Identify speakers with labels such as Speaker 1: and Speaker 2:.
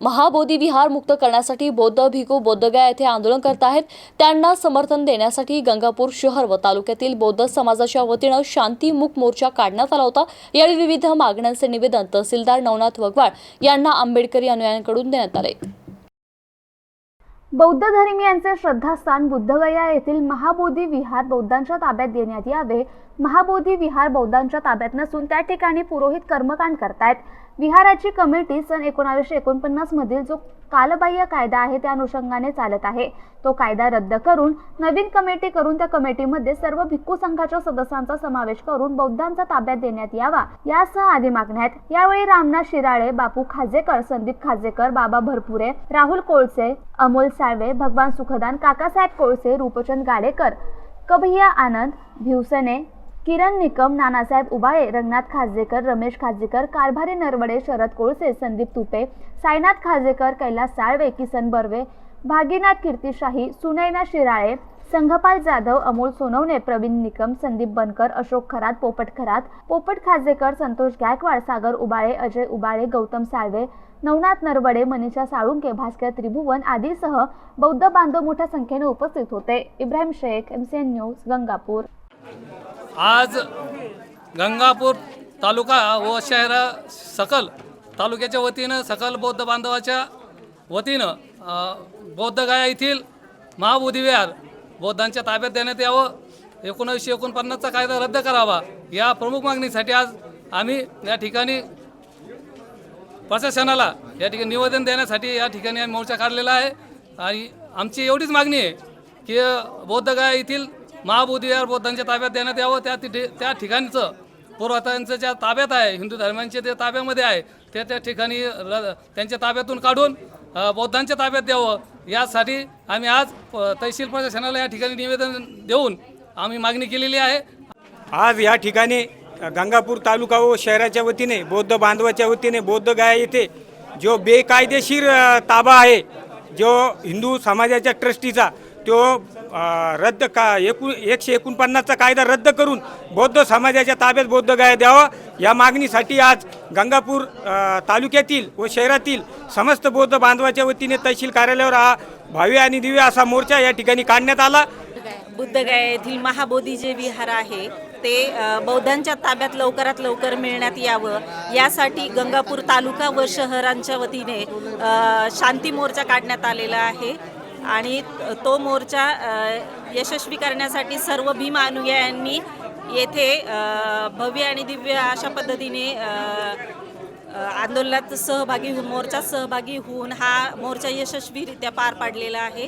Speaker 1: महाबोधी विहार मुक्त करण्यासाठी बौद्ध भिक्खू बोधगया येथे आंदोलन करत आहेत। त्यांना समर्थन देण्यासाठी गंगापूर शहर व तालुक्यातील बौद्ध समाजाच्या वतीने शांती मूक मोर्चा काढण्यात आला होता। यावेळी विविध मागण्यांचे निवेदन तहसीलदार नवनाथ वगवाळ यांना आंबेडकरी अनुयायांकडून देण्यात आले।
Speaker 2: बौद्ध धर्मीयांचे श्रद्धास्थान बुद्धगया येथील महाबोधी विहार बौद्धांच्या ताब्यात देण्यात यावे। महाबोधी विहार बौद्धांच्या ताब्यात नसून त्या ठिकाणी पुरोहित कर्मकांड करतायत। विहाराची कमिटी सन 1949 मधील जो कालबाह्य कायदा आहे त्या अनुषंगाने चालत आहे, तो कायदा रद्द करून नवीन कमिटी करून त्या कमिटीमध्ये सर्व भिक्खू संघाच्या सदस्यांचा समावेश करून बौद्धांचा ताब्यात देण्यात यावा, यासह आदी मागण्या आहेत। यावेळी रामनाथ शिराळे, बापू खाजेकर, संदीप खाजेकर, बाबा भरपुरे, राहुल कोळसे, अमोल साळवे, भगवान सुखदान, काकासाहेब कोळसे, रूपचंद गाडेकर, कभैया आनंद भिवसने, किरण निकम, नानासाहेब उबाळे, रंगनाथ खाजेकर, रमेश खाजेकर, कारभारी नरवडे, शरद कोळसे, संदीप तुपे, साईनाथ खाजेकर, कैलास साळवे, किसन बर्वे, भागीनाथ कीर्तिशाही, सुनैना शिराळे, संघपाल जाधव, अमोल सोनवणे, प्रवीण निकम, संदीप बनकर, अशोक खरात, पोपट खाजेकर, संतोष गायकवाड, सागर उबाळे, अजय उबाळे, गौतम साळवे, नवनाथ नरवडे, मनीषा साळुंके, भास्कर त्रिभुवन आदीसह बौद्ध बांधव मोठ्या संख्येने उपस्थित होते। Ibrahim Shaikh, MCN news, Gangapur.
Speaker 3: आज गंगापूर तालुका व शहर सकल तालुक्याच्या वतीनं सकल बौद्ध बांधवाच्या वतीनं बौद्धगया येथील महाबोधी विहार बौद्धांच्या ताब्यात देण्यात यावं, 1949चा कायदा रद्द करावा, या प्रमुख मागणीसाठी आज आम्ही या ठिकाणी प्रशासनाला या ठिकाणी निवेदन देण्यासाठी या ठिकाणी आम्ही मोर्चा काढलेला आहे। आणि आमची एवढीच मागणी आहे की बौद्धगया येथील महाबोधी विहार बौद्धांच्या ताब्यात देण्यात यावं। त्या ठिकाणचं पुरातनचं ज्या ताब्यात आहे, हिंदू धर्मांचे ते ताब्यामध्ये आहे, त्या ठिकाणी त्यांच्या ताब्यातून काढून बौद्धांच्या ताब्यात द्यावं, यासाठी आम्ही आज तहसील प्रशासनाला या ठिकाणी निवेदन देऊन आम्ही मागणी केलेली आहे।
Speaker 4: आज या ठिकाणी गंगापूर तालुका व शहराच्या वतीने बौद्ध बांधवाच्या वतीने बौद्धगया येथे जो बेकायदेशीर ताबा आहे, जो हिंदू समाजाच्या ट्रस्टीचा, तो रद्द 149चा कायदा रद्द करून बौद्ध समाजाच्या ताब्यात बौद्धगया द्यावा, या मागणीसाठी आज गंगापूर तालुक्यातील व शहरातील समस्त बौद्ध बांधवाच्या वतीने तहसील कार्यालयावर हा भव्य आणि दिव्य असा मोर्चा या ठिकाणी काढण्यात आला।
Speaker 5: बुद्धगया येथील महाबोधी जे विहार आहे ते बौद्धांच्या ताब्यात लवकरात लवकर मिळण्यात यावं, यासाठी गंगापूर तालुका व शहरांच्या वतीने शांती मोर्चा काढण्यात आलेला आहे। आणि तो मोर्चा यशस्वी करण्यासाठी सर्व भीम अनुयायांनी येथे भव्य आणि दिव्य अशा पद्धतीने आंदोलनात सहभागी होऊन हा मोर्चा यशस्वीरित्या पार पाडलेला आहे।